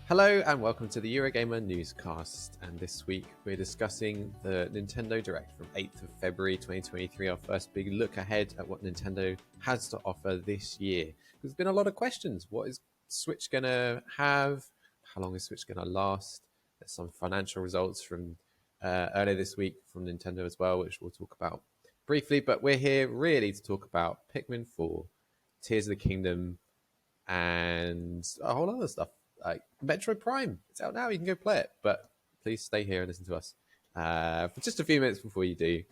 Hello and welcome to the Eurogamer Newscast, and this week we're discussing the Nintendo Direct from 8th of February 2023, our first big look ahead at what Nintendo has to offer this year. There's been a lot of questions. What is Switch going to have? How long is Switch going to last? There's some financial results from earlier this week from Nintendo as well, which we'll talk about briefly, but we're here really to talk about Pikmin 4, Tears of the Kingdom, and a whole other stuff. Like Metroid Prime, it's out now. You can go play it, but please stay here and listen to us for just a few minutes before you do.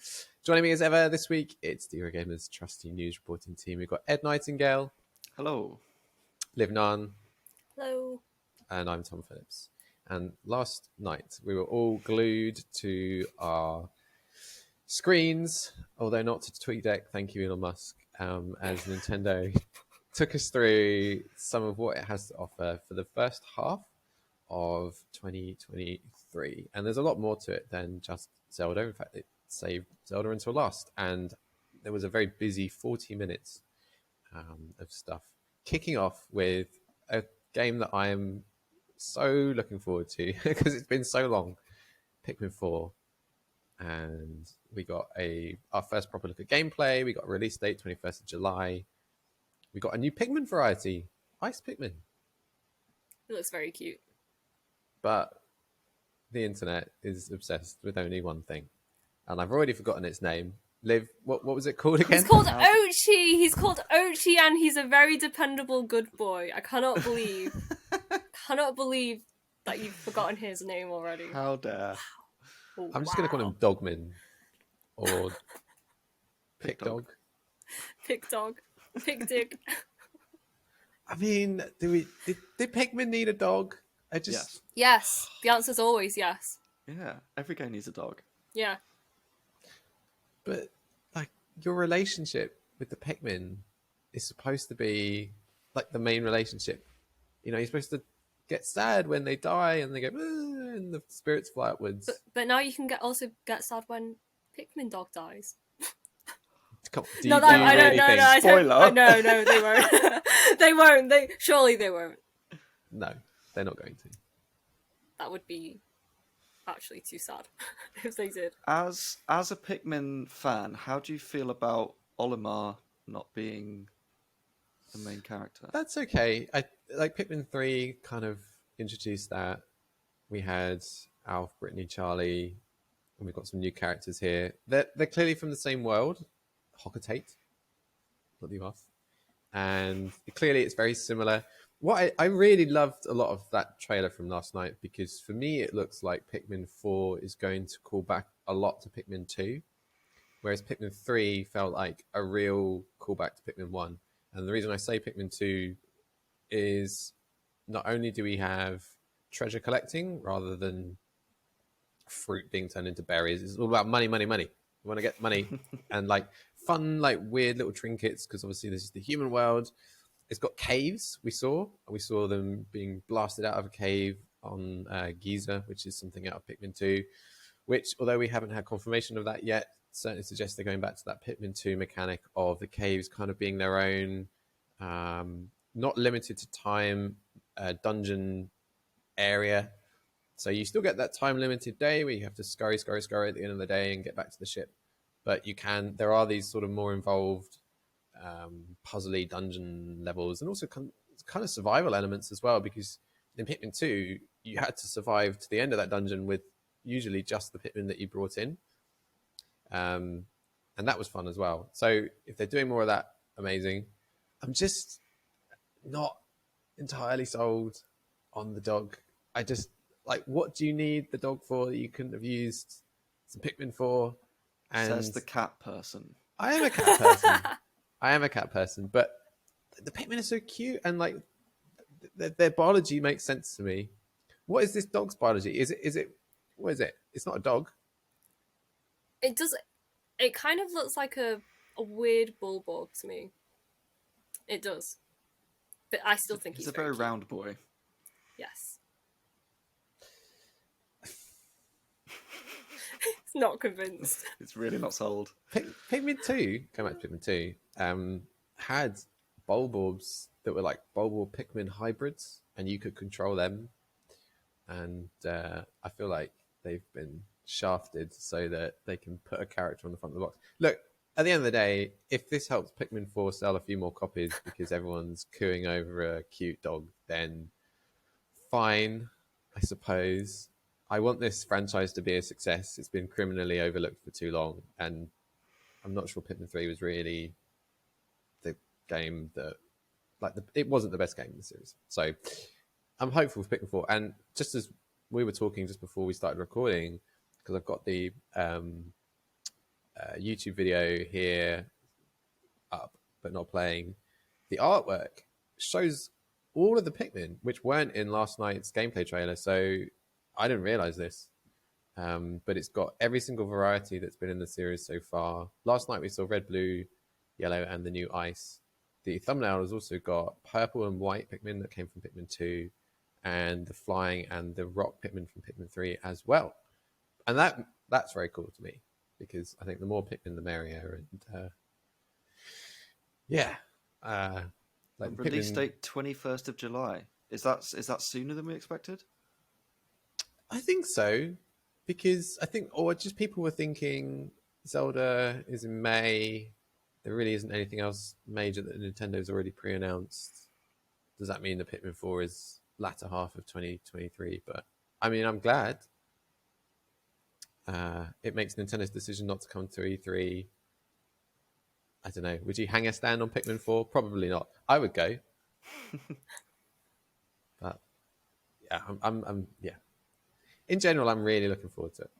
Joining me as ever this week, it's the Eurogamer's trusty news reporting team. We've got Ed Nightingale. Hello. Liv Ngan. Hello. And I'm Tom Phillips. And last night, we were all glued to our screens, although not to TweetDeck. Thank you, Elon Musk, as Nintendo took us through some of what it has to offer for the first half of 2023. And there's a lot more to it than just Zelda. In fact, it saved Zelda until last. And there was a very busy 40 minutes of stuff. Kicking off with a game that I am so looking forward to because it's been so long, Pikmin 4. And we got our first proper look at gameplay. We got a release date, 21st of July. We got a new Pikmin variety, Ice Pikmin. It looks very cute. But the internet is obsessed with only one thing. And I've already forgotten its name. Liv, what was it called again? It's called Ochi! He's called Ochi and he's a very dependable good boy. I cannot believe that you've forgotten his name already. How dare. Oh, I'm just going to call him Dogman. Or Pick Dog. Pick Dog. Pick Dick. I mean, did Pikmin need a dog? Yes. The answer's always yes. Yeah, every game needs a dog. Yeah. But, like, your relationship with the Pikmin is supposed to be, like, the main relationship. You know, you're supposed to get sad when they die and they go, and the spirits fly upwards. But now you can also get sad when Pikmin dog dies. Spoiler. No, they won't. They won't. Surely they won't. No, they're not going to. That would be actually too sad if they did. As a Pikmin fan, how do you feel about Olimar not being the main character? That's okay. I like Pikmin 3 kind of introduced that. We had Alf, Brittany, Charlie, and we've got some new characters here. They're clearly from the same world. Hockatate, not the off, and clearly it's very similar. What I really loved a lot of that trailer from last night, because for me it looks like Pikmin 4 is going to call back a lot to Pikmin 2, whereas Pikmin 3 felt like a real callback to Pikmin 1. And the reason I say Pikmin 2 is not only do we have treasure collecting rather than fruit being turned into berries, it's all about money. You want to get money and like fun, like weird little trinkets, because obviously this is the human world. It's got caves. We saw them being blasted out of a cave on Giza, which is something out of Pikmin 2, which, although we haven't had confirmation of that yet, certainly suggests they're going back to that Pikmin 2 mechanic of the caves kind of being their own, not limited to time, dungeon area. So you still get that time-limited day where you have to scurry at the end of the day and get back to the ship. But there are these sort of more involved puzzly dungeon levels, and also kind of survival elements as well, because in Pikmin 2, you had to survive to the end of that dungeon with usually just the Pikmin that you brought in. And that was fun as well. So if they're doing more of that, amazing. I'm just not entirely sold on the dog. Like, what do you need the dog for that you couldn't have used some Pikmin for? And says the cat person. I am a cat person. But the Pikmin are so cute, and like their biology makes sense to me. What is this dog's biology? What is it? It's not a dog. It kind of looks like a weird bulldog to me. It does. But I still think he's a very cute. round boy. Yes. It's not convinced. It's really not sold. Pikmin 2, going back to Pikmin 2, had Bulborbs that were like Bulborb Pikmin hybrids, and you could control them. And I feel like they've been shafted so that they can put a character on the front of the box. Look, at the end of the day, if this helps Pikmin 4 sell a few more copies because everyone's cooing over a cute dog, then fine, I suppose. I want this franchise to be a success. It's been criminally overlooked for too long, and I'm not sure Pikmin 3 was really the game that, it wasn't the best game in the series. So I'm hopeful for Pikmin 4. And just as we were talking just before we started recording, because I've got the YouTube video here up but not playing, the artwork shows all of the Pikmin, which weren't in last night's gameplay trailer. So I didn't realize this. But it's got every single variety that's been in the series so far. Last night we saw red, blue, yellow, and the new ice. The thumbnail has also got purple and white Pikmin that came from Pikmin 2, and the flying and the rock Pikmin from Pikmin 3 as well. And that's very cool to me, because I think the more Pikmin, the merrier. And like release date 21st of July. Is that sooner than we expected? I think so, because I think, or just people were thinking Zelda is in May. There really isn't anything else major that Nintendo's already pre-announced. Does that mean the Pikmin 4 is latter half of 2023? But I mean, I'm glad. It makes Nintendo's decision not to come to E3. I don't know. Would you hang a stand on Pikmin 4? Probably not. I would go. But yeah, I'm yeah. In general, I'm really looking forward to it.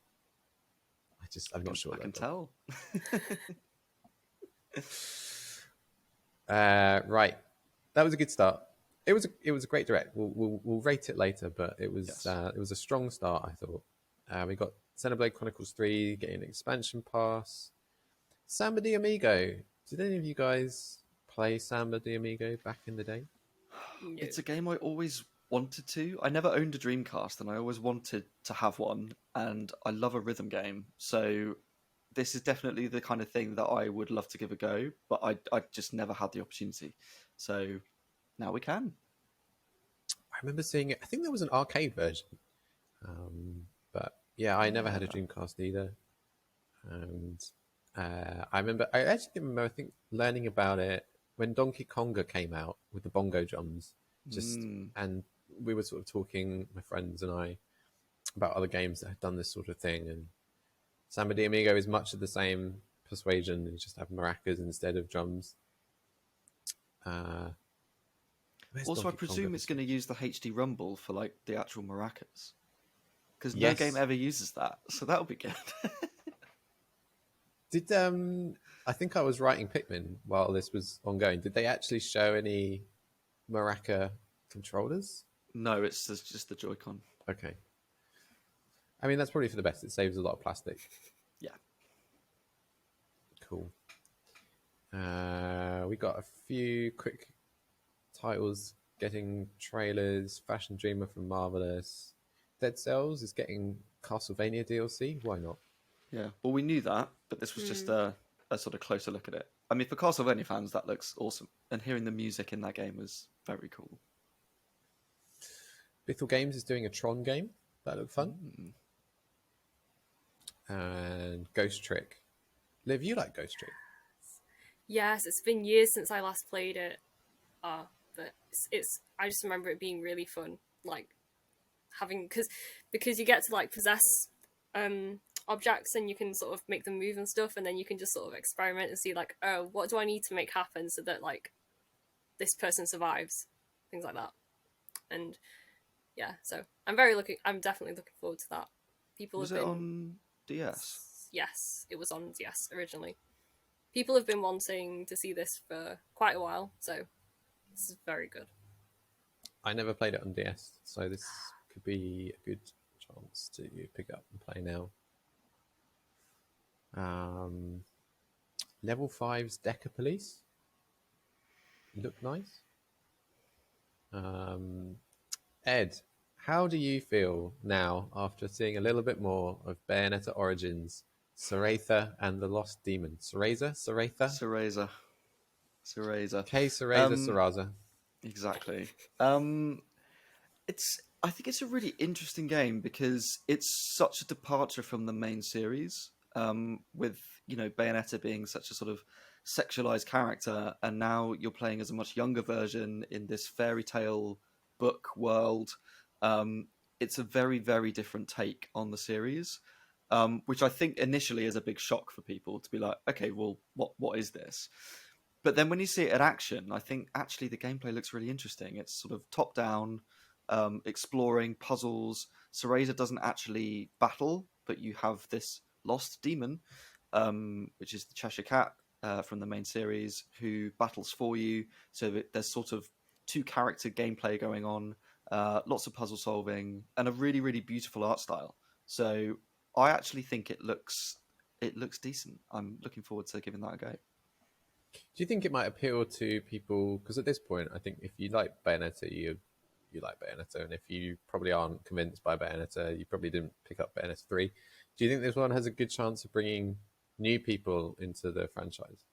I'm not sure. I can tell. Right, that was a good start. It was a great direct. We'll rate it later, but it was a strong start, I thought. We got Xenoblade Chronicles 3 getting an expansion pass. Samba de Amigo. Did any of you guys play Samba de Amigo back in the day? No. It's a game I always wanted to. I never owned a Dreamcast, and I always wanted to have one. And I love a rhythm game, so this is definitely the kind of thing that I would love to give a go. But I just never had the opportunity. So now we can. I remember seeing it. I think there was an arcade version, but yeah, I never had a Dreamcast either. And I actually remember, I think, learning about it when Donkey Konga came out with the bongo drums. And we were sort of talking, my friends and I, about other games that had done this sort of thing. And Samba de Amigo is much of the same persuasion. You just have maracas instead of drums. Also, I presume it's going to use the HD Rumble for like the actual maracas, because no game ever uses that, so that'll be good. Did I think I was writing Pikmin while this was ongoing? Did they actually show any maraca controllers? No, it's just the Joy-Con. Okay. I mean, that's probably for the best. It saves a lot of plastic. Yeah. Cool. We got a few quick titles getting trailers. Fashion Dreamer from Marvelous. Dead Cells is getting Castlevania DLC. Why not? Yeah, well, we knew that, but this was just a sort of closer look at it. I mean, for Castlevania fans, that looks awesome. And hearing the music in that game was very cool. Bithell Games is doing a Tron game. That looked fun. And Ghost Trick. Liv, you like Ghost Trick? Yes, it's been years since I last played it. But it's I just remember it being really fun. Like, having... Because you get to, like, possess... objects, and you can sort of make them move and stuff, and then you can just sort of experiment and see, like, oh, what do I need to make happen so that, like, this person survives, things like that. And yeah, so I'm definitely looking forward to that. Was it on DS? Yes, it was on DS originally. People have been wanting to see this for quite a while, so this is very good. I never played it on DS, so this could be a good chance to pick up and play now. Level 5's Deca Police look nice. Ed, how do you feel now after seeing a little bit more of Bayonetta Origins, Cereza and the Lost Demon? Cereza? Cereza. Cereza. Cereza Saraza. Exactly. I think it's a really interesting game because it's such a departure from the main series. With Bayonetta being such a sort of sexualized character, and now you're playing as a much younger version in this fairy tale book world. It's a very, very different take on the series, which I think initially is a big shock for people to be like, okay, well, what is this? But then when you see it in action, I think actually the gameplay looks really interesting. It's sort of top down, exploring puzzles. Cereza doesn't actually battle, but you have this lost demon, which is the Cheshire Cat from the main series, who battles for you. So that there's sort of two character gameplay going on, lots of puzzle solving, and a really, really beautiful art style. So I actually think it looks decent. I'm looking forward to giving that a go. Do you think it might appeal to people? Because at this point, I think if you like Bayonetta, you like Bayonetta, and if you probably aren't convinced by Bayonetta, you probably didn't pick up Bayonetta 3. Do you think this one has a good chance of bringing new people into the franchise?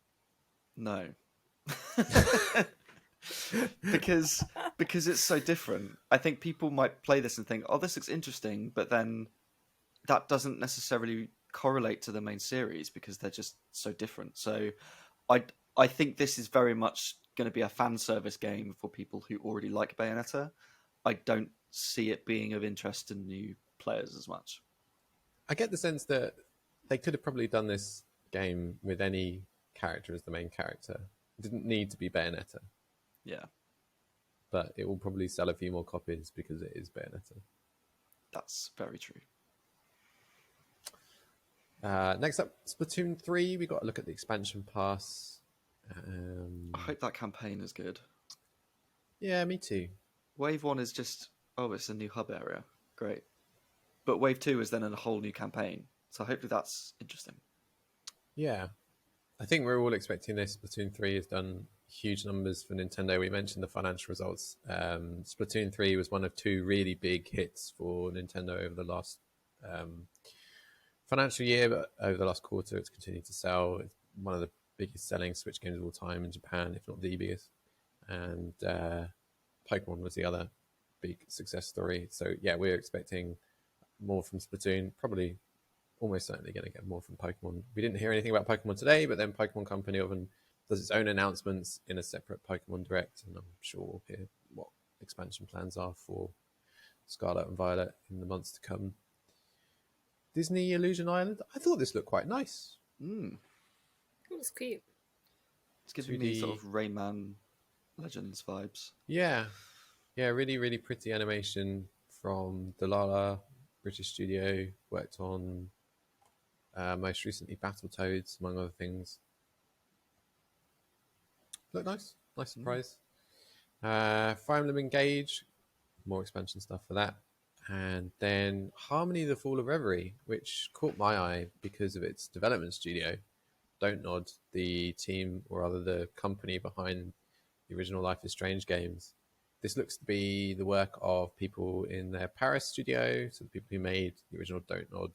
No. because it's so different. I think people might play this and think, oh, this looks interesting, but then that doesn't necessarily correlate to the main series because they're just so different. So I think this is very much going to be a fan service game for people who already like Bayonetta. I don't see it being of interest to new players as much. I get the sense that they could have probably done this game with any character as the main character. It didn't need to be Bayonetta. Yeah. But it will probably sell a few more copies because it is Bayonetta. That's very true. Next up, Splatoon 3. We got to look at the expansion pass. I hope that campaign is good. Yeah, me too. Wave 1 is just, it's a new hub area. Great. But Wave 2 is then a whole new campaign. So hopefully that's interesting. Yeah. I think we're all expecting this. Splatoon 3 has done huge numbers for Nintendo. We mentioned the financial results. Splatoon 3 was one of two really big hits for Nintendo over the last financial year, but over the last quarter it's continued to sell. It's one of the biggest selling Switch games of all time in Japan, if not the biggest. And Pokemon was the other big success story. So yeah, we're expecting more from Splatoon. Probably almost certainly going to get more from Pokemon. We didn't hear anything about Pokemon today, but then Pokemon Company often does its own announcements in a separate Pokemon Direct, and I'm sure we'll hear what expansion plans are for Scarlet and Violet in the months to come. Disney Illusion Island. I thought this looked quite nice. Mm. It was cute. It's giving me sort of Rayman Legends vibes. Yeah. Yeah, really, really pretty animation from Delilah, British studio, worked on most recently Battletoads, among other things. Look nice. Nice surprise. Fire Emblem Engage, more expansion stuff for that. And then Harmony the Fall of Reverie, which caught my eye because of its development studio. Don't Nod, the team, or rather the company behind the original Life is Strange games. This looks to be the work of people in their Paris studio. So the people who made the original Don't Nod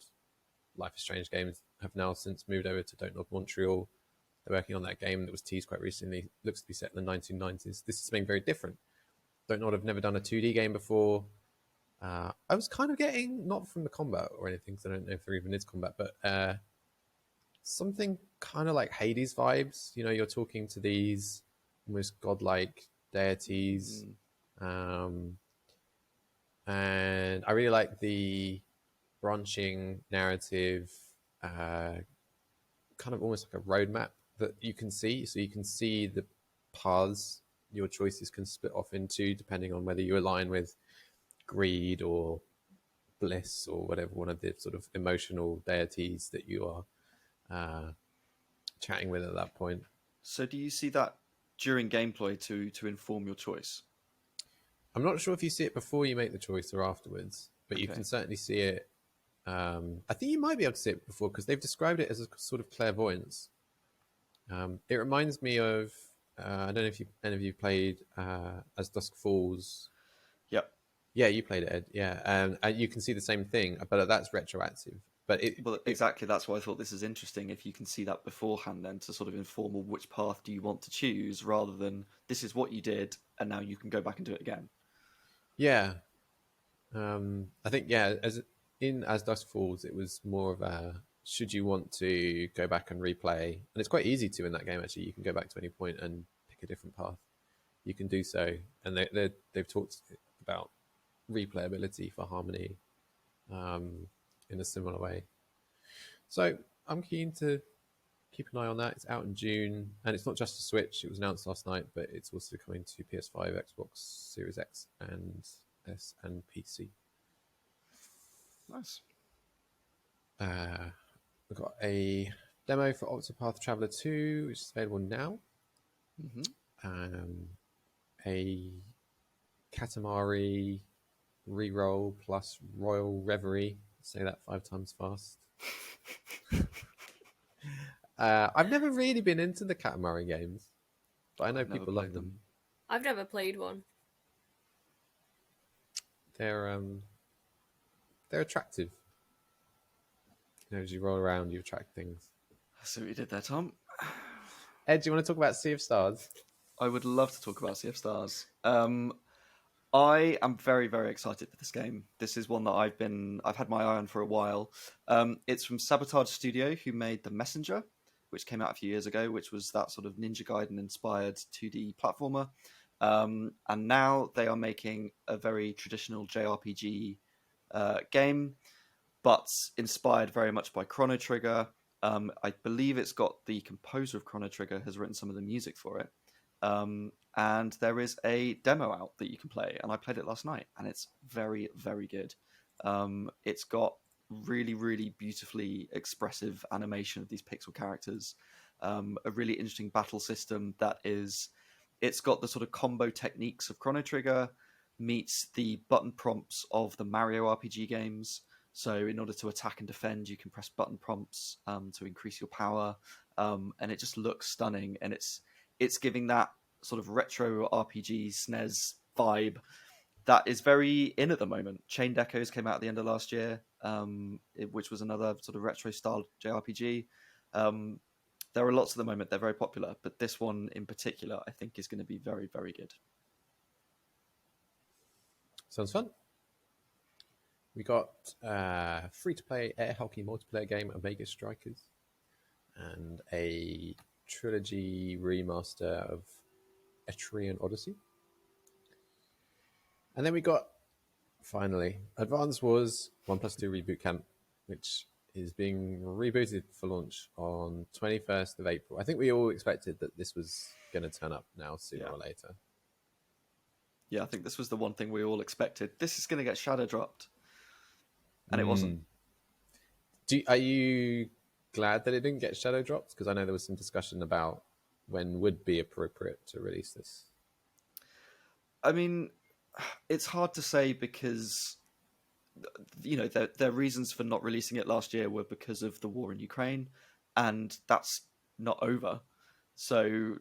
Life is Strange games have now since moved over to Don't Nod Montreal. They're working on that game that was teased quite recently. Looks to be set in the 1990s. This is something very different. Don't Nod have never done a 2D game before. I was kind of getting, not from the combat or anything, because I don't know if there even is combat, but something kind of like Hades vibes. You know, you're talking to these almost godlike deities. And I really like the branching narrative, kind of almost like a roadmap that you can see. So you can see the paths your choices can split off into, depending on whether you align with greed or bliss or whatever one of the sort of emotional deities that you are chatting with at that point. So do you see that during gameplay to inform your choice? I'm not sure if you see it before you make the choice or afterwards, but you can certainly see it. I think you might be able to see it before because they've described it as a sort of clairvoyance. It reminds me of, I don't know if any of you played As Dusk Falls. Yep. Yeah, you played it, Ed. Yeah, and you can see the same thing, but that's retroactive. But it, Well, exactly. That's why I thought this is interesting. If you can see that beforehand, then to sort of inform which path do you want to choose, rather than this is what you did and now you can go back and do it again. yeah, I think as Dusk Falls, it was more of a should you want to go back and replay, and it's quite easy to in that game actually. You can go back to any point and pick a different path. You can do so, and they've talked about replayability for Harmony in a similar way. So I'm keen to keep an eye on that. It's out in June, and it's not just a Switch. It was announced last night, but it's also coming to PS5, Xbox Series X, and S, and PC. Nice. We've got a demo for Octopath Traveler 2, which is available now. A Katamari reroll plus Royal Reverie. Say that 5 times fast. I've never really been into the Katamari games, but I know people love them. I've never played one. They're attractive. You know, as you roll around, you attract things. I see what you did there, Tom. Ed, do you want to talk about Sea of Stars? I would love to talk about Sea of Stars. I am very, very excited for this game. This is one that I've had my eye on for a while. It's from Sabotage Studio, who made The Messenger, which came out a few years ago, which was that sort of Ninja Gaiden-inspired 2D platformer. And now they are making a very traditional JRPG game, but inspired very much by Chrono Trigger. I believe it's got the composer of Chrono Trigger has written some of the music for it. And there is a demo out that you can play, and I played it last night, and it's very, very good. It's got really, really beautifully expressive animation of these pixel characters, a really interesting battle system it's got the sort of combo techniques of Chrono Trigger meets the button prompts of the Mario RPG games. So in order to attack and defend, you can press button prompts to increase your power, and it just looks stunning, and it's giving that sort of retro RPG SNES vibe that is very in at the moment. Chained Echoes came out at the end of last year, which was another sort of retro style JRPG. There are lots at the moment. They're very popular, but this one in particular, I think, is going to be very, very good. Sounds fun. We got free-to-play air hockey multiplayer game Omega Strikers and a trilogy remaster of Etrian Odyssey. And then we got, finally, Advance Wars 1+2 Reboot Camp, which is being rebooted for launch on 21st of April. I think we all expected that this was going to turn up now sooner or later. Yeah, I think this was the one thing we all expected. This is going to get shadow dropped. And it wasn't. Are you glad that it didn't get shadow dropped? Because I know there was some discussion about when would be appropriate to release this. I mean, it's hard to say because, you know, their reasons for not releasing it last year were because of the war in Ukraine, and that's not over. So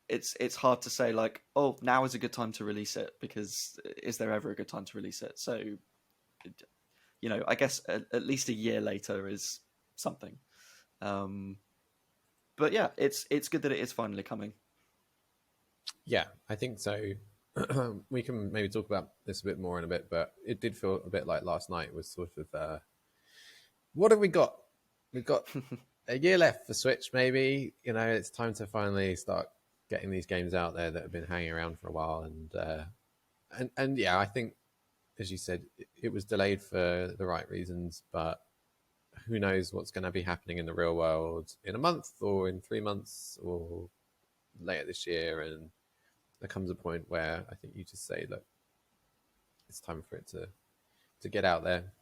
it's hard to say, like, oh, now is a good time to release it, because is there ever a good time to release it? So, you know, I guess at least a year later is something. But yeah, it's good that it is finally coming. Yeah, I think so. We can maybe talk about this a bit more in a bit, but it did feel a bit like last night was sort of, what have we got? We've got a year left for Switch, maybe. You know, it's time to finally start getting these games out there that have been hanging around for a while. And yeah, I think, as you said, it was delayed for the right reasons, but who knows what's going to be happening in the real world in a month or in 3 months or later this year. And there comes a point where I think you just say, look, it's time for it to get out there.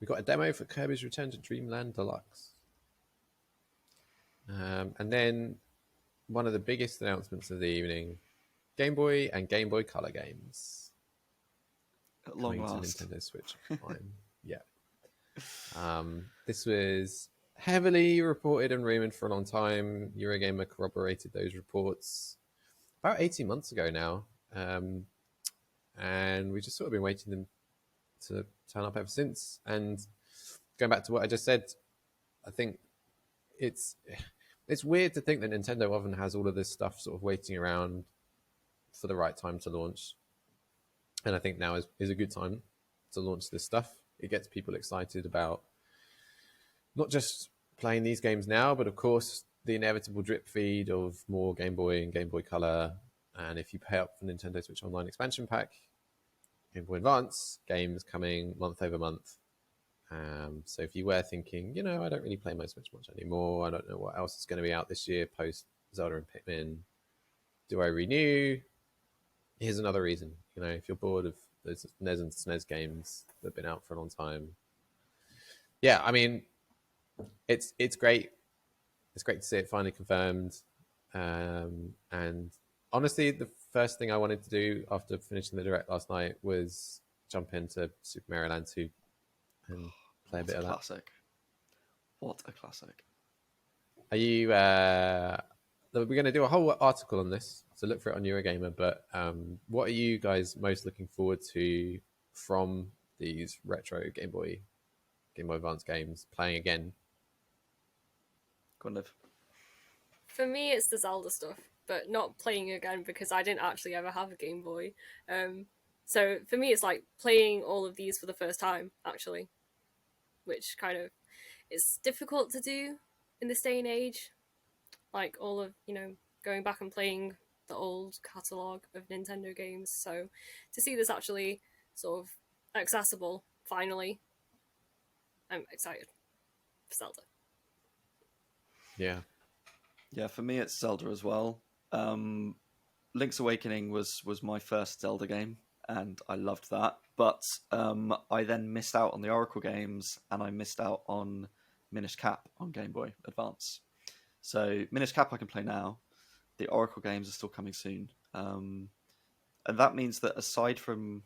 We got a demo for Kirby's Return to Dreamland Deluxe. And then one of the biggest announcements of the evening, Game Boy and Game Boy Color games. At long last. To Nintendo Switch Prime. Yeah. This was heavily reported and rumored for a long time. Eurogamer corroborated those reports about 18 months ago now. And we just sort of been waiting to turn up ever since. And going back to what I just said, I think it's weird to think that Nintendo often has all of this stuff sort of waiting around for the right time to launch. And I think now is a good time to launch this stuff. It gets people excited about not just playing these games now, but of course the inevitable drip feed of more Game Boy and Game Boy Color. And if you pay up for Nintendo Switch Online expansion pack, Game Boy Advance games coming month over month. So if you were thinking, I don't really play my Switch much anymore, I don't know what else is going to be out this year post Zelda and Pikmin, do I renew? Here's another reason. If you're bored of those NES and SNES games that have been out for a long time, yeah, I mean, it's great. It's great to see it finally confirmed. And honestly, the first thing I wanted to do after finishing the Direct last night was jump into Super Mario Land 2 and play a bit of that. Classic. What a classic. Are you... we're going to do a whole article on this, so look for it on Eurogamer, but what are you guys most looking forward to from these retro Game Boy Advance games playing again? Go on, Liv. For me, it's the Zelda stuff, but not playing again because I didn't actually ever have a Game Boy. So for me, it's like playing all of these for the first time, actually, which kind of is difficult to do in this day and age. Like all of, going back and playing the old catalogue of Nintendo games. So to see this actually sort of accessible, finally, I'm excited for Zelda. Yeah. Yeah, for me it's Zelda as well. Link's Awakening was my first Zelda game, and I loved that. But I then missed out on the Oracle games, and I missed out on Minish Cap on Game Boy Advance. So Minish Cap I can play now. The Oracle games are still coming soon. And that means that aside from,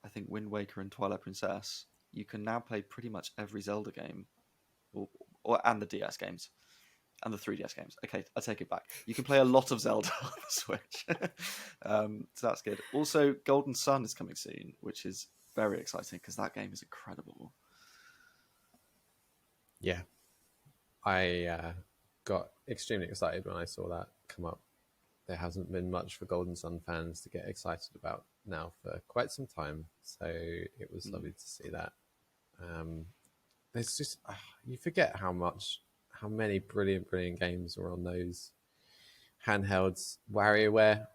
I think, Wind Waker and Twilight Princess, you can now play pretty much every Zelda game, and the DS games. And the 3DS games. Okay, I take it back. You can play a lot of Zelda on the Switch. So that's good. Also, Golden Sun is coming soon, which is very exciting because that game is incredible. Yeah. I got extremely excited when I saw that come up. There hasn't been much for Golden Sun fans to get excited about now for quite some time. So it was lovely to see that. There's just, you forget how many brilliant games were on those handhelds. WarioWare,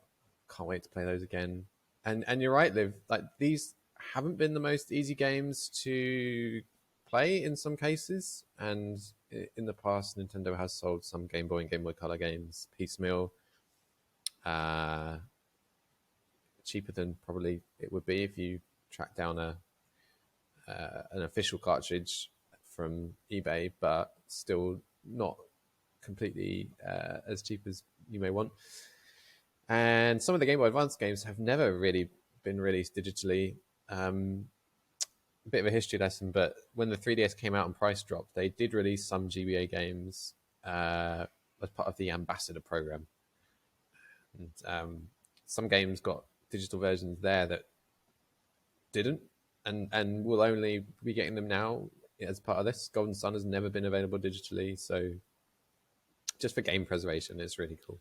can't wait to play those again. And you're right, Liv. Like, these haven't been the most easy games to play in some cases. And in the past, Nintendo has sold some Game Boy and Game Boy Color games piecemeal, cheaper than probably it would be if you track down an official cartridge from eBay, but still not completely as cheap as you may want. And some of the Game Boy Advance games have never really been released digitally. A bit of a history lesson, but when the 3DS came out and price dropped, they did release some GBA games as part of the Ambassador program. And some games got digital versions there that didn't, and will only be getting them now as part of this. Golden Sun has never been available digitally, so just for game preservation, it's really cool.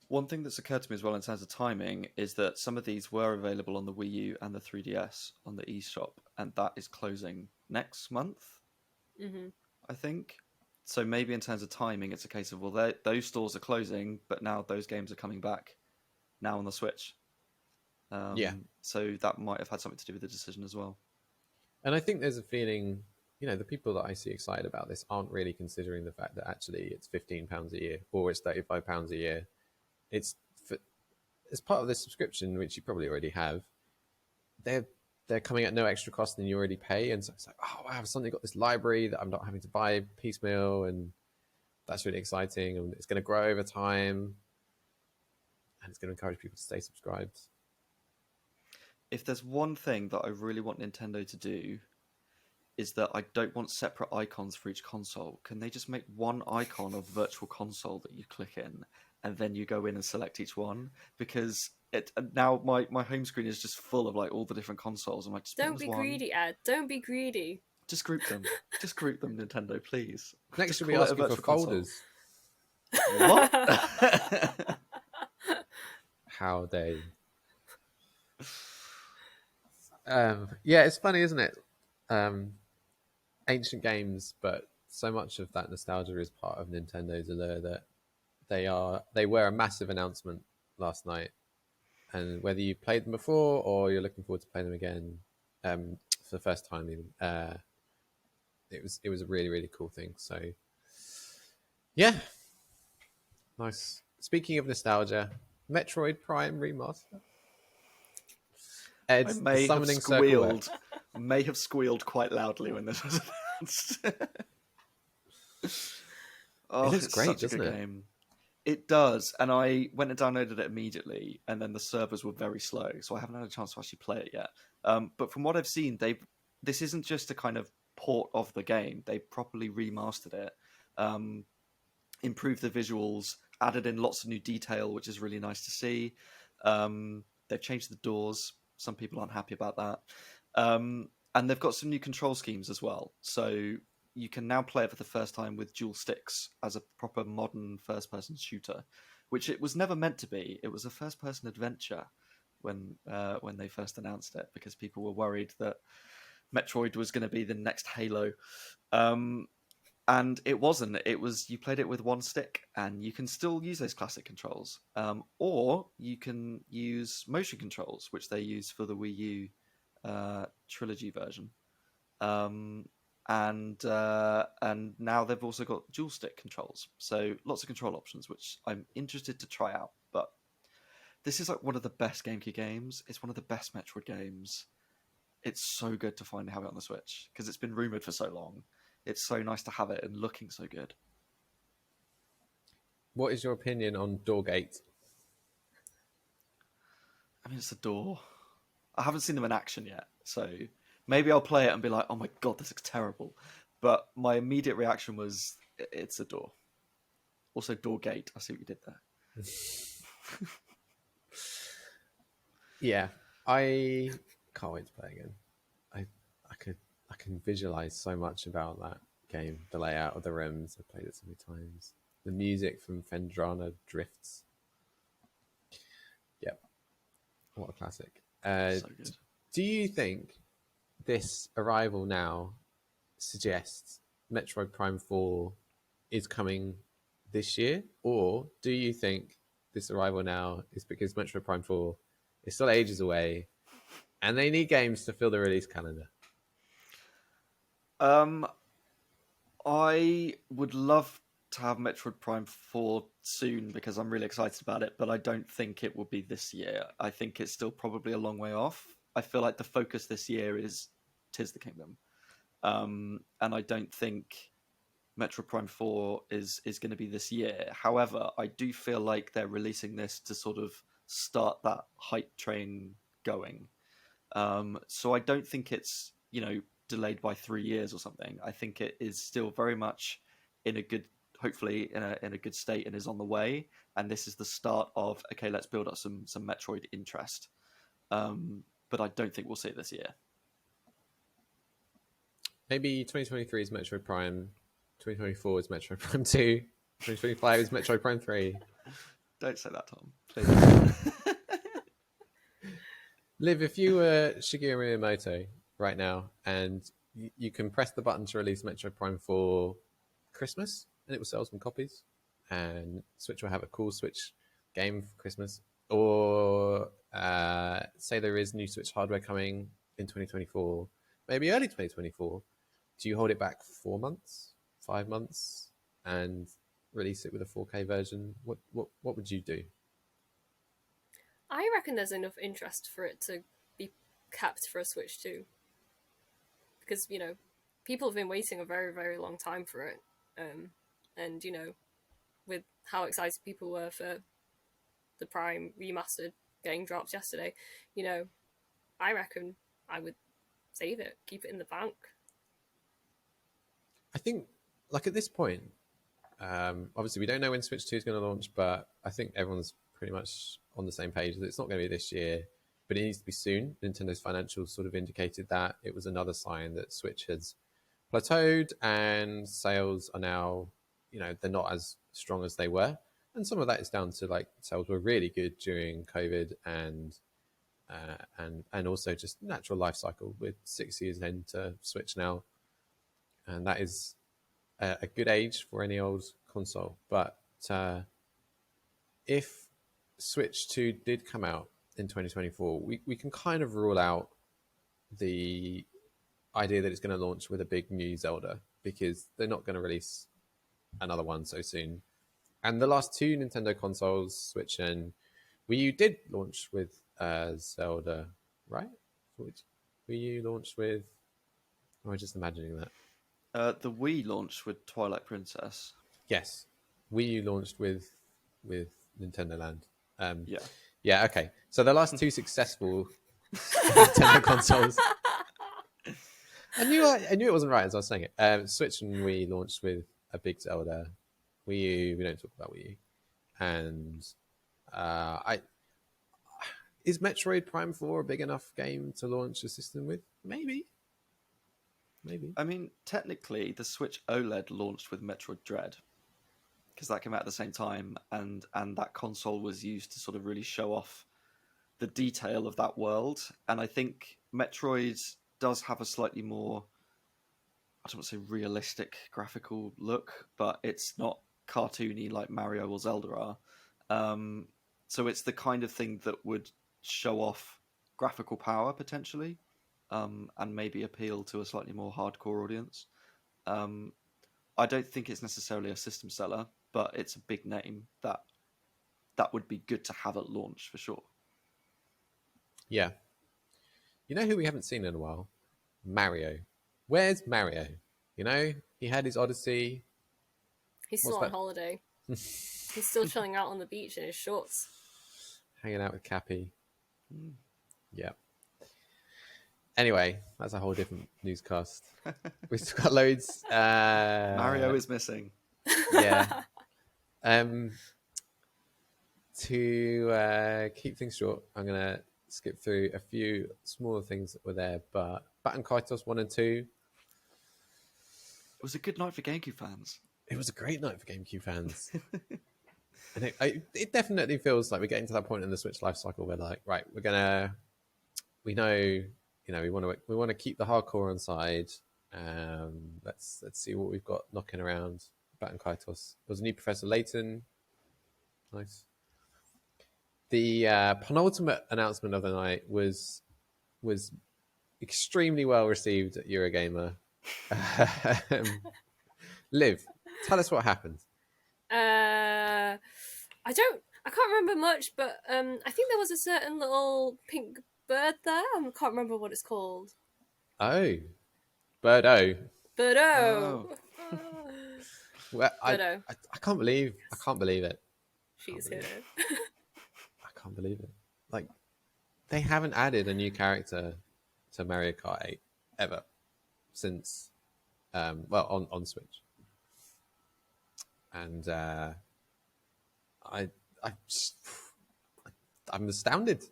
One thing that's occurred to me as well in terms of timing is that some of these were available on the Wii U and the 3DS on the eShop, and that is closing next month, I think. So maybe in terms of timing, it's a case of, well, those stores are closing, but now those games are coming back now on the Switch. So that might have had something to do with the decision as well. And I think there's a feeling, the people that I see excited about this aren't really considering the fact that actually it's £15 a year or it's £35 a year. It's part of the subscription, which you probably already have. They're coming at no extra cost than you already pay, and so it's like, oh, I've suddenly got this library that I'm not having to buy piecemeal, and that's really exciting, and it's going to grow over time, and it's going to encourage people to stay subscribed. If there's one thing that I really want Nintendo to do, is that I don't want separate icons for each console. Can they just make one icon of virtual console that you click in, and then you go in and select each one? Because now my home screen is just full of like all the different consoles. I'm like, just Don't be greedy, Ed. Don't be greedy. Just group them. Just group them, Nintendo, please. Next, just should be call it a asking for virtual console. folders. What? How dare you? Yeah, it's funny, isn't it? Ancient games, but so much of that nostalgia is part of Nintendo's allure that they were a massive announcement last night, and whether you played them before or you're looking forward to playing them again for the first time, even it was a really, really cool thing. So yeah, nice. Speaking of nostalgia, Metroid Prime remaster. Ed's summoning circle. May have squealed quite loudly when this was announced. Oh, it looks it's great, such a doesn't good it? game. It does, and I went and downloaded it immediately, and then the servers were very slow, so I haven't had a chance to actually play it yet. But from what I've seen, this isn't just a kind of port of the game. They properly remastered it, improved the visuals, added in lots of new detail, which is really nice to see. They've changed the doors. Some people aren't happy about that. And they've got some new control schemes as well. So you can now play it for the first time with dual sticks as a proper modern first-person shooter, which it was never meant to be. It was a first-person adventure when they first announced it, because people were worried that Metroid was going to be the next Halo. And it wasn't. It was, you played it with one stick, and you can still use those classic controls. Or you can use motion controls, which they use for the Wii U trilogy version. And now they've also got dual stick controls. So lots of control options, which I'm interested to try out. But this is like one of the best GameCube games. It's one of the best Metroid games. It's so good to finally have it on the Switch, because it's been rumoured for so long. It's so nice to have it and looking so good. What is your opinion on Doorgate? I mean, it's a door. I haven't seen them in action yet, so maybe I'll play it and be like, oh my god, this looks terrible. But my immediate reaction was, it's a door. Also, Doorgate. I see what you did there. Yeah, I can't wait to play again. I can visualize so much about that game, the layout of the rooms. I played it so many times. The music from Fendrana Drifts. Yep, what a classic. So good. Do you think this arrival now suggests Metroid Prime 4 is coming this year, or do you think this arrival now is because Metroid Prime 4 is still ages away and they need games to fill the release calendar? I would love to have Metroid Prime 4 soon, because I'm really excited about it, but I don't think it will be this year. I think it's still probably a long way off. I feel like the focus this year is Tis the Kingdom. And I don't think Metroid Prime 4 is going to be this year. However, I do feel like they're releasing this to sort of start that hype train going. So I don't think it's, delayed by 3 years or something. I think it is still very much in a good, hopefully in a good state, and is on the way. And this is the start of, okay, let's build up some Metroid interest. But I don't think we'll see it this year. Maybe 2023 is Metroid Prime, 2024 is Metroid Prime 2, 2025 is Metroid Prime 3. Don't say that, Tom. Please. Liv, if you were Shigeru Miyamoto right now and you can press the button to release Metroid Prime 4 Christmas and it will sell some copies, and Switch will have a cool Switch game for Christmas, or say there is new Switch hardware coming in 2024, maybe early 2024, do you hold it back 4 months, 5 months, and release it with a 4K version? What would you do? I reckon there's enough interest for it to be kept for a Switch 2. Because, people have been waiting a very, very long time for it. And, with how excited people were for the Prime remastered getting dropped yesterday, I reckon I would save it, keep it in the bank. I think, like at this point, obviously we don't know when Switch 2 is going to launch, but I think everyone's pretty much on the same page that it's not going to be this year, but it needs to be soon. Nintendo's financials sort of indicated that. It was another sign that Switch has plateaued and sales are now, they're not as strong as they were. And some of that is down to like sales were really good during COVID and also just natural life cycle with 6 years into Switch now. And that is a good age for any old console. But if Switch 2 did come out in 2024, we can kind of rule out the idea that it's going to launch with a big new Zelda, because they're not going to release another one so soon. And the last two Nintendo consoles, Switch and Wii U, did launch with Zelda, right? Wii U launched with... Or am I just imagining that? The Wii launched with Twilight Princess. Yes. Wii U launched with Nintendo Land. Yeah. Yeah, okay. So the last two successful Nintendo consoles... I knew it wasn't right as I was saying it. Switch and Wii launched with a big Zelda. Wii U, we don't talk about Wii U. And is Metroid Prime 4 a big enough game to launch a system with? Maybe. I mean, technically, the Switch OLED launched with Metroid Dread, because that came out at the same time, and that console was used to sort of really show off the detail of that world. And I think Metroid does have a slightly more, I don't want to say realistic graphical look, but it's not cartoony like Mario or Zelda are. So it's the kind of thing that would show off graphical power potentially, and maybe appeal to a slightly more hardcore audience. I don't think it's necessarily a system seller, but it's a big name that would be good to have at launch for sure. Yeah. You know who we haven't seen in a while? Mario. Where's Mario? He had his Odyssey. He's still on holiday. He's still chilling out on the beach in his shorts. Hanging out with Cappy. Yeah. Anyway, that's a whole different newscast. We've still got loads. Mario is missing. Yeah. To keep things short, I'm going to skip through a few smaller things that were there, but Baten Kaitos 1 and 2. It was a good night for GameCube fans. It was a great night for GameCube fans. And it definitely feels like we're getting to that point in the Switch life cycle where, like, right, we want to keep the hardcore on side. Let's see what we've got knocking around. Baten Kaitos. There was a new Professor Layton. Nice. The penultimate announcement of the night was extremely well received at Eurogamer. Liv, tell us what happened. I can't remember much, but I think there was a certain little pink bird there. I can't remember what it's called. Oh, Birdo. Birdo. Oh. Well, Birdo. I can't believe it. She's here. I can't believe it. Like, they haven't added a new character to Mario Kart 8 ever since, on Switch. And I'm astounded.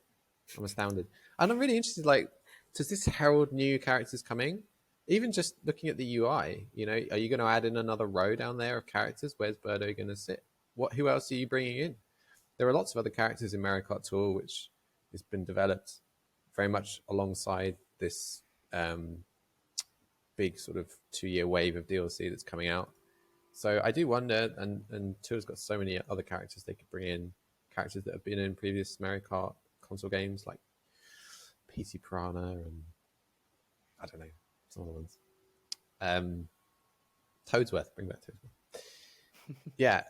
And I'm really interested, like, does this herald new characters coming? Even just looking at the UI, are you going to add in another row down there of characters? Where's Birdo going to sit? Who else are you bringing in? There are lots of other characters in Mario Kart Tour, which has been developed very much alongside this big sort of 2-year wave of DLC that's coming out. So I do wonder, and Tour's got so many other characters they could bring in, characters that have been in previous Mario Kart console games like PC Piranha and I don't know, some other ones. Toadsworth, bring back Toadsworth. Yeah,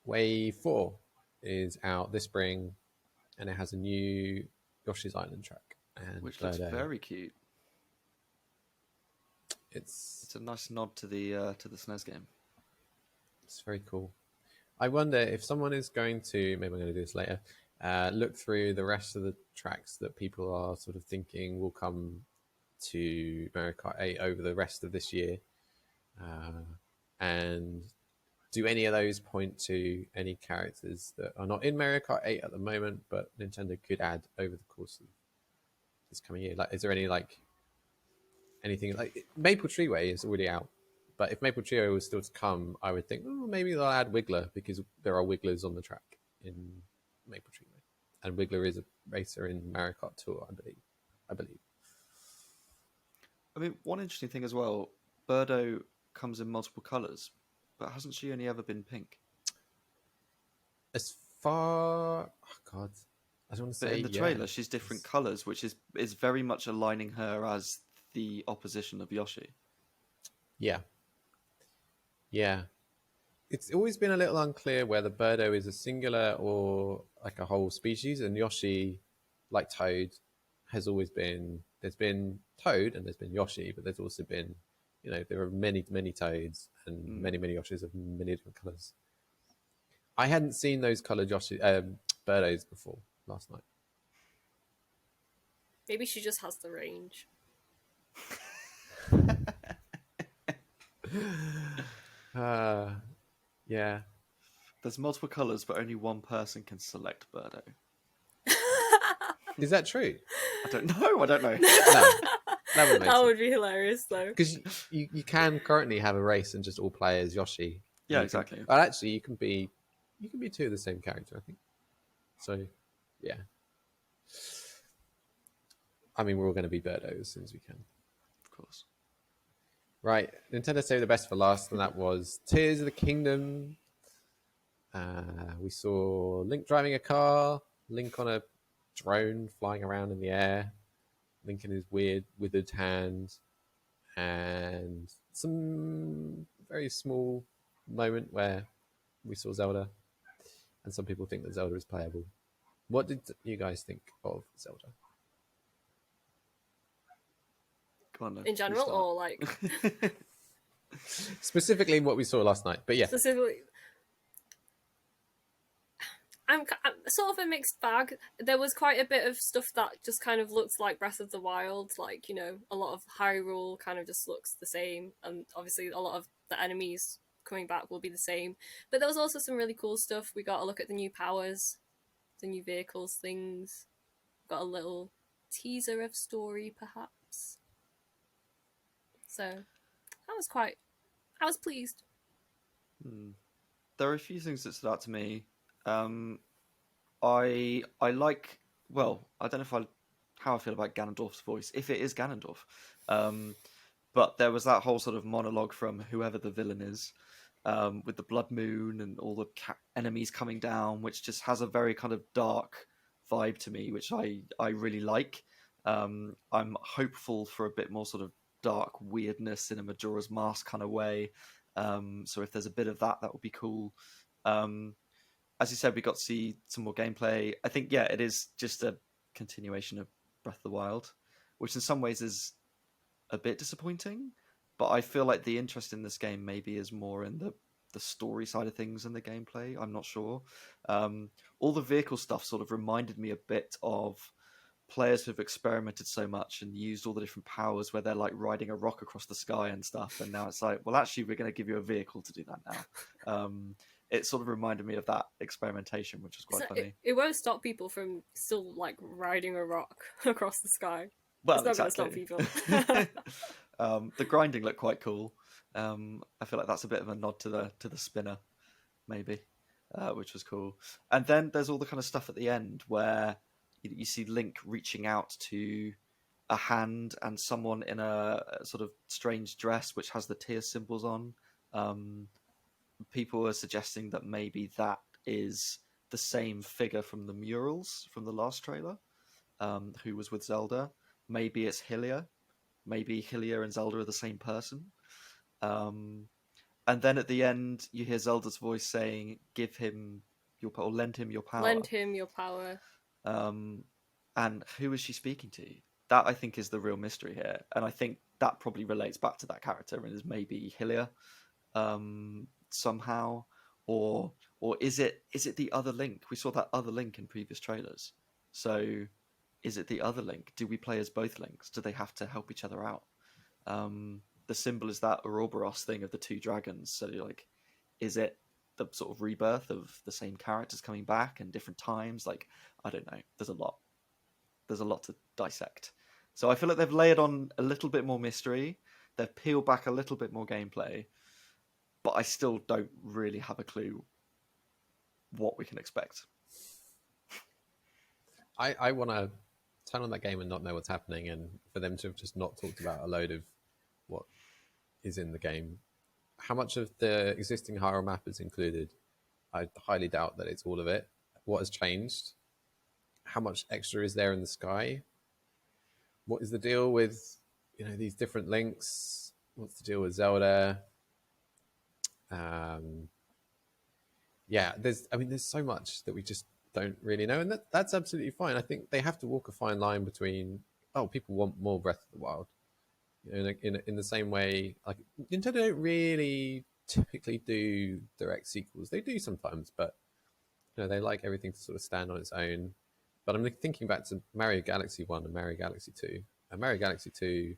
Wave 4 is out this spring, and it has a new Yoshi's Island track, Which looks very cute. It's a nice nod to the SNES game. It's very cool. I wonder if someone is going to, maybe I'm going to do this later, look through the rest of the tracks that people are sort of thinking will come to Mario Kart 8 over the rest of this year. And do any of those point to any characters that are not in Mario Kart 8 at the moment, but Nintendo could add over the course of this coming year? Like, is there any like anything like Maple Treeway is already out, but if Maple Trio was still to come, I would think, oh, maybe they'll add Wiggler because there are Wigglers on the track in Maple Treeway, and Wiggler is a racer in Mario Kart Tour, I believe. I mean, one interesting thing as well, Birdo comes in multiple colours, but hasn't she only ever been pink? As far, oh God, I don't want to say. But in the trailer, she's different colours, which is very much aligning her as the opposition of Yoshi. Yeah. It's always been a little unclear whether Birdo is a singular or like a whole species, and Yoshi, like Toad, has always been. There's been Toad and there's been Yoshi, but there's also been, there are many Toads and many Yoshis of many different colours. I hadn't seen those coloured Birdos before last night. Maybe she just has the range. Yeah. There's multiple colours, but only one person can select Birdo. Is that true? I don't know. No, that would be hilarious, though. Because you can currently have a race and just all play as Yoshi. Yeah, exactly. But actually, you can be two of the same character, I think. So, yeah. I mean, we're all going to be Birdo as soon as we can. Of course. Right, Nintendo saved the best for last, and that was Tears of the Kingdom. We saw Link driving a car, Link on a drone flying around in the air, Link in his weird withered hand, and some very small moment where we saw Zelda, and some people think that Zelda is playable. What did you guys think of Zelda? In general, or like specifically what we saw last night? But yeah, specifically, I'm sort of a mixed bag. There was quite a bit of stuff that just kind of looks like Breath of the Wild, like a lot of Hyrule kind of just looks the same, and obviously a lot of the enemies coming back will be the same. But there was also some really cool stuff. We got a look at the new powers, the new vehicles, things. Got a little teaser of story, perhaps. So I was pleased. There are a few things that stood out to me. I like, well, I don't know how I feel about Ganondorf's voice, if it is Ganondorf. But there was that whole sort of monologue from whoever the villain is, with the blood moon and all the enemies coming down, which just has a very kind of dark vibe to me, which I really like. I'm hopeful for a bit more sort of dark weirdness in a Majora's Mask kind of way. So if there's a bit of that would be cool. As you said, we got to see some more gameplay. I think, yeah, it is just a continuation of Breath of the Wild, which in some ways is a bit disappointing, but I feel like the interest in this game maybe is more in the story side of things than the gameplay. I'm not sure. All the vehicle stuff sort of reminded me a bit of players who've experimented so much and used all the different powers where they're like riding a rock across the sky and stuff, and now it's like, well, actually we're going to give you a vehicle to do that now. It sort of reminded me of that experimentation, which was quite funny. It won't stop people from still like riding a rock across the sky. Well, it's not exactly. going to stop people. The grinding looked quite cool. I feel like that's a bit of a nod to the spinner, maybe, which was cool. And then there's all the kind of stuff at the end where you see Link reaching out to a hand and someone in a sort of strange dress which has the tear symbols on. People are suggesting that maybe that is the same figure from the murals from the last trailer, who was with Zelda. Maybe it's Hylia. Maybe Hylia and Zelda are the same person. And then at the end, you hear Zelda's voice saying, "Give him your power, or lend him your power." Lend him your power. And who is she speaking to? That, I think, is the real mystery here. And I think that probably relates back to that character and is maybe Hylia somehow. Or is it the other Link? We saw that other Link in previous trailers. So is it the other Link? Do we play as both Links? Do they have to help each other out? the symbol is that Ouroboros thing of the two dragons. So like, is it the sort of rebirth of the same characters coming back and different times? Like, I don't know. There's a lot. There's a lot to dissect. So I feel like they've layered on a little bit more mystery. They've peeled back a little bit more gameplay, but I still don't really have a clue what we can expect. I want to turn on that game and not know what's happening, and for them to have just not talked about a load of what is in the game. How much of the existing Hyrule map is included? I highly doubt that it's all of it. What has changed? How much extra is there in the sky? What is the deal with, these different links? What's the deal with Zelda? There's so much that we just don't really know, and that's absolutely fine. I think they have to walk a fine line between, people want more Breath of the Wild, in the same way, like Nintendo don't really typically do direct sequels. They do sometimes, but they like everything to sort of stand on its own. But I'm thinking back to Mario Galaxy 1 and Mario Galaxy 2. And Mario Galaxy 2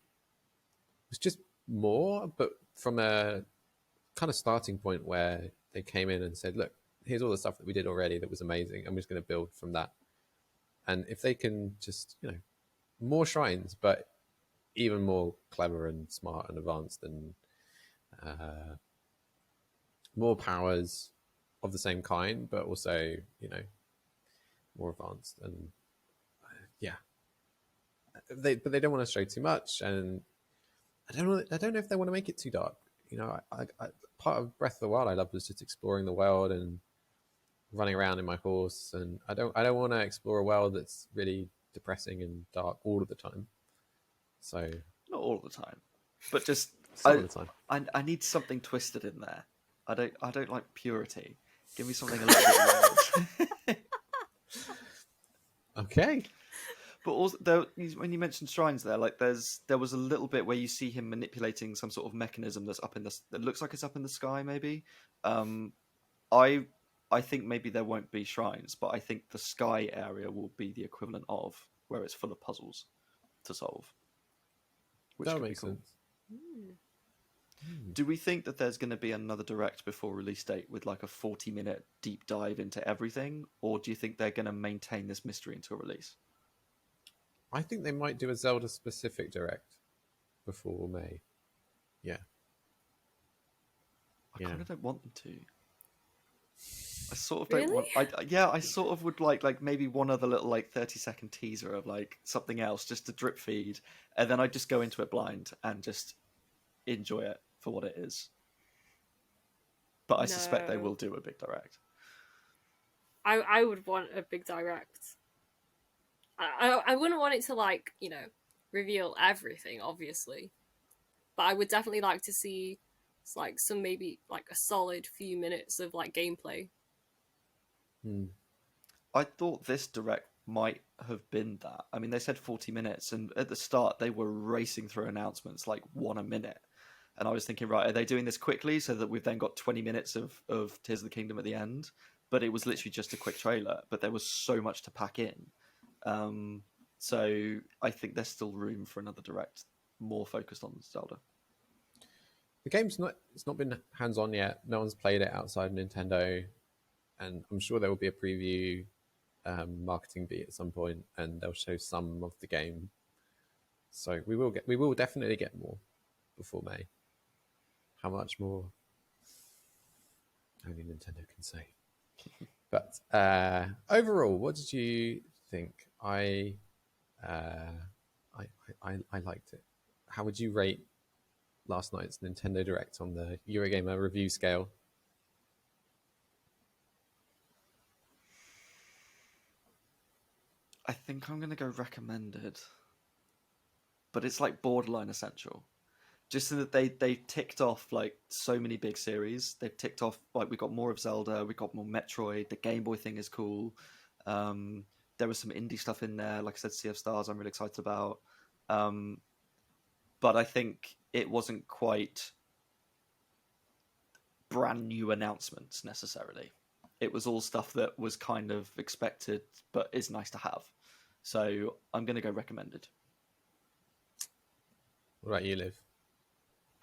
was just more, but from a kind of starting point where they came in and said, look, here's all the stuff that we did already that was amazing, and we're just going to build from that. And if they can just, more shrines, but even more clever and smart and advanced, and more powers of the same kind, but also, more advanced. And but they don't want to show too much, and I don't know if they want to make it too dark. I part of Breath of the Wild I loved was just exploring the world and running around in my horse, and I don't want to explore a world that's really depressing and dark all of the time. So not all the time, but just some of the time. I need something twisted in there. I don't like purity. Give me something a little bit weird. Okay. But also, when you mentioned shrines there, like there was a little bit where you see him manipulating some sort of mechanism that's up in that looks like it's up in the sky, maybe. I think maybe there won't be shrines, but I think the sky area will be the equivalent of where it's full of puzzles to solve. Which that could makes be cool. sense. Do we think that there's going to be another direct before release date with like a 40-minute deep dive into everything, or do you think they're going to maintain this mystery until release? I think they might do a Zelda specific direct before May. Yeah. I kind of don't want them to. I sort of Really? don't want. I sort of would like maybe one other little 30-second teaser of like something else just to drip feed, and then I just go into it blind and just enjoy it for what it is. But I suspect they will do a big direct. I would want a big direct. I wouldn't want it to reveal everything, obviously, but I would definitely like to see some maybe a solid few minutes of gameplay. I thought this direct might have been that. I mean, they said 40 minutes, and at the start they were racing through announcements one a minute, and I was thinking, right, are they doing this quickly so that we've then got 20 minutes of Tears of the Kingdom at the end? But it was literally just a quick trailer, but there was so much to pack in. So I think there's still room for another direct more focused on Zelda. The game's not been hands-on yet. No one's played it outside of Nintendo, and I'm sure there will be a preview marketing beat at some point, and they'll show some of the game. So we will definitely get more before May. How much more? Only Nintendo can say. But overall, what did you think? I liked it. How would you rate last night's Nintendo Direct on the Eurogamer review scale? I think I'm going to go recommended. But it's borderline essential. Just so that they ticked off so many big series. They've ticked off we got more of Zelda, we got more Metroid, the Game Boy thing is cool. There was some indie stuff in there, like I said, Sea of Stars I'm really excited about. But I think it wasn't quite brand new announcements necessarily. It was all stuff that was kind of expected but is nice to have. So I'm going to go recommended. What about you, Liv?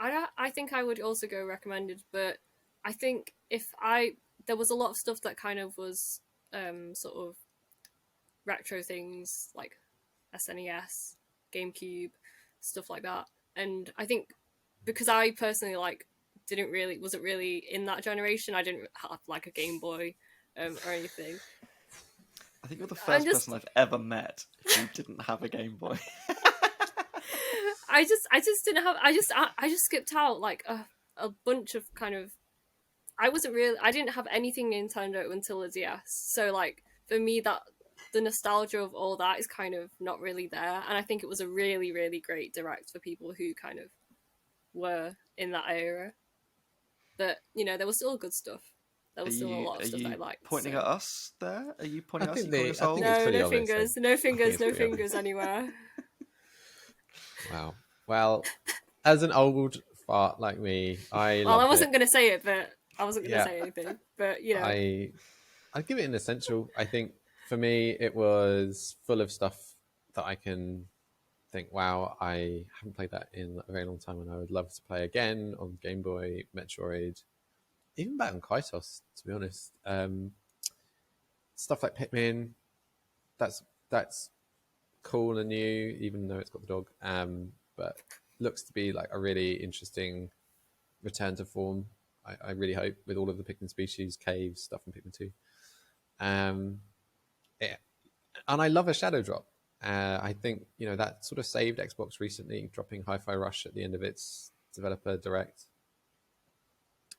I think I would also go recommended, but I think there was a lot of stuff that kind of was sort of retro things like SNES, GameCube, stuff like that. And I think because I personally wasn't really in that generation, I didn't have like a Game Boy or anything. I think you're the first person I've ever met who didn't have a Game Boy. I just didn't have. I just skipped out like a bunch of kind of. I didn't have anything Nintendo until the DS. So like for me, that the nostalgia of all that is kind of not really there. And I think it was a really, really great direct for people who kind of were in that era. But there was still good stuff. There was still a lot of stuff that I liked. Pointing at us there? Are you pointing I at us? think You calling us old? it's No, pretty no obvious, fingers, though. no fingers, it's no pretty fingers anywhere. Wow. Well, as an old fart like me, I Well, I loved wasn't it. going to say it, but I wasn't going to Yeah. say anything. But I'd give it an essential. I think for me, it was full of stuff that I can think, wow, I haven't played that in a very long time, and I would love to play again on Game Boy, Metroid, even Baten Kaitos, to be honest. Stuff like Pikmin, that's cool and new, even though it's got the dog. But looks to be like a really interesting return to form. I really hope, with all of the Pikmin species, caves, stuff from Pikmin 2. Yeah. And I love a shadow drop. I think that sort of saved Xbox recently, dropping Hi-Fi Rush at the end of its developer direct.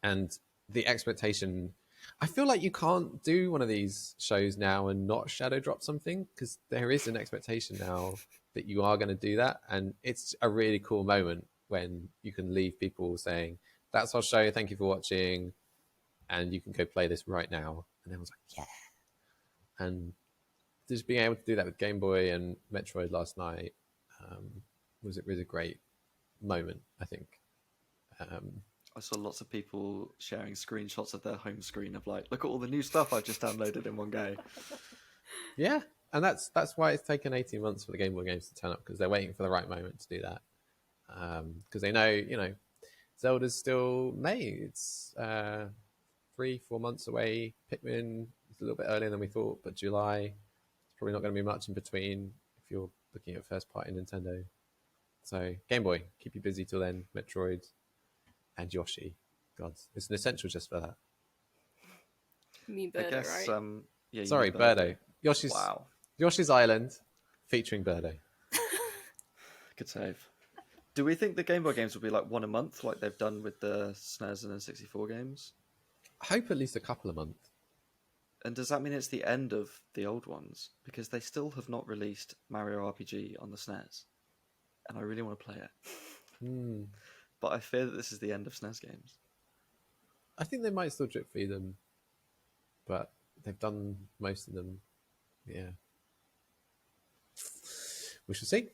And the expectation, I feel like you can't do one of these shows now and not shadow drop something, because there is an expectation now that you are going to do that. And it's a really cool moment when you can leave people saying, that's our show, thank you for watching, and you can go play this right now. And everyone's like, yeah. And just being able to do that with Game Boy and Metroid last night was a great moment, I think. I saw lots of people sharing screenshots of their home screen of like, look at all the new stuff I've just downloaded in one go. Yeah, and that's why it's taken 18 months for the Game Boy games to turn up, because they're waiting for the right moment to do that. Because they know, Zelda's still May. It's 3-4 months away. Pikmin is a little bit earlier than we thought, but July. Probably not going to be much in between if you're looking at first party Nintendo. So Game Boy, keep you busy till then. Metroid and Yoshi. God, it's an essential just for that. You mean Birdo, I guess, right? yeah. Sorry, Birdo. Yoshi's Island featuring Birdo. Good save. Do we think the Game Boy games will be like one a month, like they've done with the SNES and N64 games? I hope at least a couple a month. And does that mean it's the end of the old ones? Because they still have not released Mario RPG on the SNES. And I really want to play it. But I fear that this is the end of SNES games. I think they might still drip feed them, but they've done most of them. Yeah. We shall see.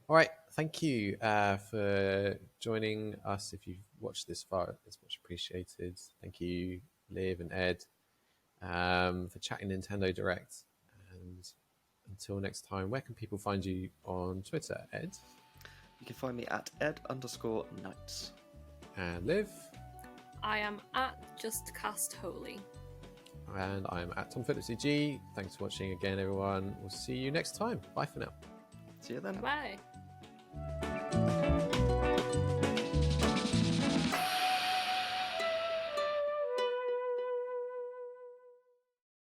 All right. Thank you for joining us. If you've watched this far, it's much appreciated. Thank you, Liv and Ed, for chatting Nintendo Direct. And until next time, where can people find you on Twitter, Ed? You can find me at ed_knights. And Liv? I am at JustCastHoly. And I'm at Tom Phillips EG. Thanks for watching again, everyone. We'll see you next time. Bye for now. See you then. Bye.